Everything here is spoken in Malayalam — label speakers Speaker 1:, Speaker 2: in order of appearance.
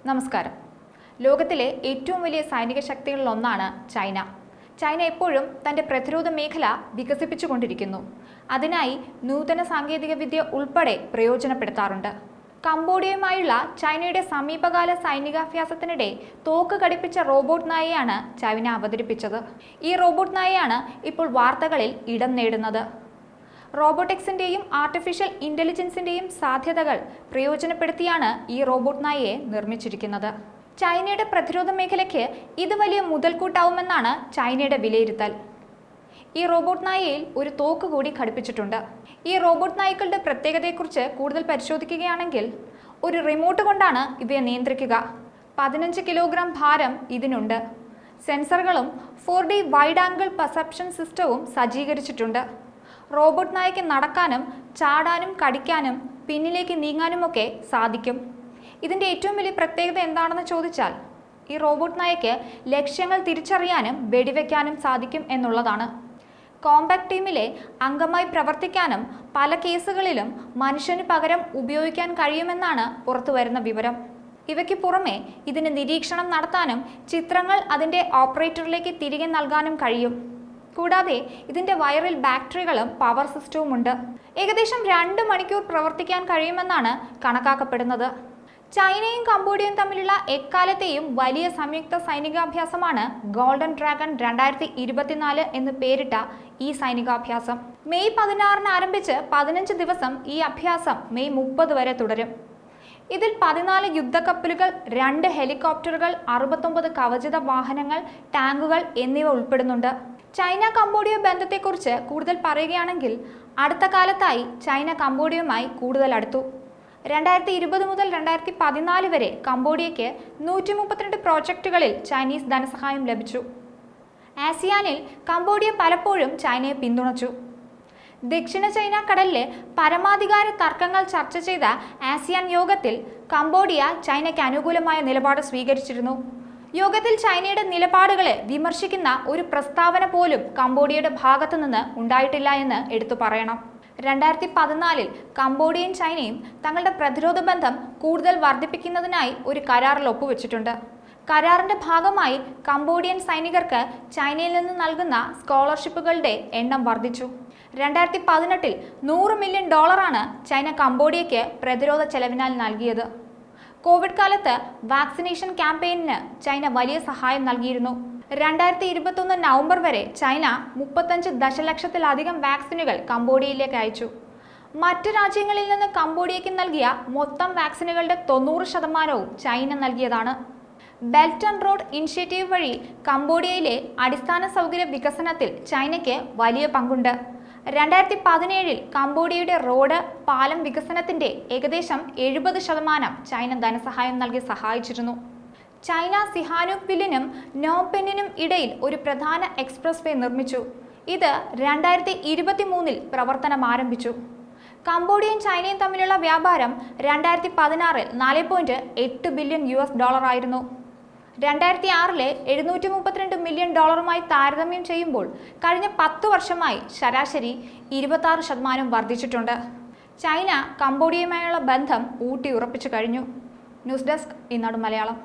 Speaker 1: നമസ്കാരം. ലോകത്തിലെ ഏറ്റവും വലിയ സൈനിക ശക്തികളിലൊന്നാണ് ചൈന. ചൈന എപ്പോഴും തൻ്റെ പ്രതിരോധ മേഖല വികസിപ്പിച്ചുകൊണ്ടിരിക്കുന്നു. അതിനായി നൂതന സാങ്കേതികവിദ്യ ഉൾപ്പെടെ പ്രയോജനപ്പെടുത്താറുണ്ട്. കംബോഡിയയുമായുള്ള ചൈനയുടെ സമീപകാല സൈനികാഭ്യാസത്തിനിടെ തോക്ക് ഘടിപ്പിച്ച റോബോട്ട് നായയാണ് ചൈന അവതരിപ്പിച്ചത്. ഈ റോബോട്ട് നായയാണ് ഇപ്പോൾ വാർത്തകളിൽ ഇടം നേടുന്നത്. റോബോട്ടിക്സിന്റെയും ആർട്ടിഫിഷ്യൽ ഇന്റലിജൻസിന്റെയും സാധ്യതകൾ പ്രയോജനപ്പെടുത്തിയാണ് ഈ റോബോട്ട് നായയെ നിർമ്മിച്ചിരിക്കുന്നത്. ചൈനയുടെ പ്രതിരോധ മേഖലയ്ക്ക് ഇത് വലിയ മുതൽക്കൂട്ടാവുമെന്നാണ് ചൈനയുടെ വിലയിരുത്തൽ. ഈ റോബോട്ട് നായയിൽ ഒരു തോക്ക് കൂടി ഘടിപ്പിച്ചിട്ടുണ്ട്. ഈ റോബോട്ട് നായ്ക്കളുടെ പ്രത്യേകതയെക്കുറിച്ച് കൂടുതൽ പരിശോധിക്കുകയാണെങ്കിൽ, ഒരു റിമോട്ട് കൊണ്ടാണ് ഇവയെ നിയന്ത്രിക്കുക. 15 കിലോഗ്രാം ഭാരം ഇതിനുണ്ട്. സെൻസറുകളും 4D വൈഡ് ആംഗിൾ പെർസെപ്ഷൻ സിസ്റ്റവും സജ്ജീകരിച്ചിട്ടുണ്ട്. റോബോട്ട് നായയ്ക്ക് നടക്കാനും ചാടാനും കടിക്കാനും പിന്നിലേക്ക് നീങ്ങാനുമൊക്കെ സാധിക്കും. ഇതിൻ്റെ ഏറ്റവും വലിയ പ്രത്യേകത എന്താണെന്ന് ചോദിച്ചാൽ, ഈ റോബോട്ട് നായയ്ക്ക് ലക്ഷ്യങ്ങൾ തിരിച്ചറിയാനും വെടിവെക്കാനും സാധിക്കും എന്നുള്ളതാണ്. കോമ്പാക്ട് ടീമിലെ അംഗമായി പ്രവർത്തിക്കാനും പല കേസുകളിലും മനുഷ്യന് പകരം ഉപയോഗിക്കാൻ കഴിയുമെന്നാണ് പുറത്തുവരുന്ന വിവരം. ഇവയ്ക്ക് പുറമെ ഇതിന് നിരീക്ഷണം നടത്താനും ചിത്രങ്ങൾ അതിൻ്റെ ഓപ്പറേറ്ററിലേക്ക് തിരികെ നൽകാനും കഴിയും. കൂടാതെ ഇതിൻ്റെ വയറിൽ ബാറ്ററികളും പവർ സിസ്റ്റവും ഉണ്ട്. ഏകദേശം 2 മണിക്കൂർ പ്രവർത്തിക്കാൻ കഴിയുമെന്നാണ് കണക്കാക്കപ്പെടുന്നത്. ചൈനയും കംബോഡിയയും തമ്മിലുള്ള എക്കാലത്തെയും വലിയ സംയുക്ത സൈനികാഭ്യാസമാണ് ഗോൾഡൻ ഡ്രാഗൺ 2024 എന്ന് പേരിട്ട ഈ സൈനികാഭ്യാസം. മെയ് 16 ആരംഭിച്ച് 15 ദിവസം ഈ അഭ്യാസം മെയ് 30 വരെ തുടരും. ഇതിൽ 14 യുദ്ധക്കപ്പലുകൾ, 2 ഹെലികോപ്റ്ററുകൾ, 69 കവചിത വാഹനങ്ങൾ, ടാങ്കുകൾ എന്നിവ ഉൾപ്പെടുന്നുണ്ട്. ചൈന കംബോഡിയ ബന്ധത്തെക്കുറിച്ച് കൂടുതൽ പറയുകയാണെങ്കിൽ, അടുത്ത കാലത്തായി ചൈന കംബോഡിയയുമായി കൂടുതൽ അടുത്തു. 2020 മുതൽ 2014 വരെ കംബോഡിയയ്ക്ക് 132 പ്രോജക്റ്റുകളിൽ ചൈനീസ് ധനസഹായം ലഭിച്ചു. ആസിയാനിൽ കംബോഡിയ പലപ്പോഴും ചൈനയെ പിന്തുണച്ചു. ദക്ഷിണ ചൈന കടലിലെ പരമാധികാര തർക്കങ്ങൾ ചർച്ച ചെയ്ത ആസിയാൻ യോഗത്തിൽ കംബോഡിയ ചൈനയ്ക്ക് അനുകൂലമായ നിലപാട് സ്വീകരിച്ചിരുന്നു. യോഗത്തിൽ ചൈനയുടെ നിലപാടുകളെ വിമർശിക്കുന്ന ഒരു പ്രസ്താവന പോലും കംബോഡിയയുടെ ഭാഗത്തു നിന്ന് ഉണ്ടായിട്ടില്ല എന്ന് എടുത്തു പറയണം. 2014 കംബോഡിയയും ചൈനയും തങ്ങളുടെ പ്രതിരോധ ബന്ധം കൂടുതൽ വർദ്ധിപ്പിക്കുന്നതിനായി ഒരു കരാറിൽ ഒപ്പുവെച്ചിട്ടുണ്ട്. കരാറിന്റെ ഭാഗമായി കംബോഡിയൻ സൈനികർക്ക് ചൈനയിൽ നിന്ന് നൽകുന്ന സ്കോളർഷിപ്പുകളുടെ എണ്ണം വർദ്ധിച്ചു. 2018 $100 മില്യൺ ചൈന കംബോഡിയയ്ക്ക് പ്രതിരോധ ചെലവിനാൽ നൽകിയത്. കോവിഡ് കാലത്ത് വാക്സിനേഷൻ ക്യാമ്പയിനിന് ചൈന വലിയ സഹായം നൽകിയിരുന്നു. 2021 നവംബർ വരെ ചൈന 35 ദശലക്ഷത്തിലധികം വാക്സിനുകൾ കംബോഡിയയിലേക്ക് അയച്ചു. മറ്റ് രാജ്യങ്ങളിൽ നിന്ന് കംബോഡിയയ്ക്ക് നൽകിയ മൊത്തം വാക്സിനുകളുടെ 90% ചൈന നൽകിയതാണ്. ബെൽറ്റ് ആൻഡ് റോഡ് ഇനിഷ്യേറ്റീവ് വഴി കംബോഡിയയിലെ അടിസ്ഥാന സൗകര്യ വികസനത്തിൽ ചൈനയ്ക്ക് വലിയ പങ്കുണ്ട്. 2017 കംബോഡിയയുടെ റോഡ്, പാലം വികസനത്തിന്റെ ഏകദേശം 70% ചൈന ധനസഹായം നൽകി സഹായിച്ചിരുന്നു. ചൈന സിഹാനുക്വിലിനും നോംപെന്നിനും ഇടയിൽ ഒരു പ്രധാന എക്സ്പ്രസ് വേ നിർമ്മിച്ചു. ഇത് 2023 പ്രവർത്തനം ആരംഭിച്ചു. കംബോഡിയയും ചൈനയും തമ്മിലുള്ള വ്യാപാരം 2016 $4.8 ബില്യൺ ആയിരുന്നു. 2006 $732 മില്യൺ താരതമ്യം ചെയ്യുമ്പോൾ കഴിഞ്ഞ 10 വർഷമായി ശരാശരി 26% വർദ്ധിച്ചിട്ടുണ്ട്. ചൈന കംബോഡിയയുമായുള്ള ബന്ധം ഊട്ടിയുറപ്പിച്ചു കഴിഞ്ഞു. ന്യൂസ് ഡെസ്ക്, ഈനാട് മലയാളം.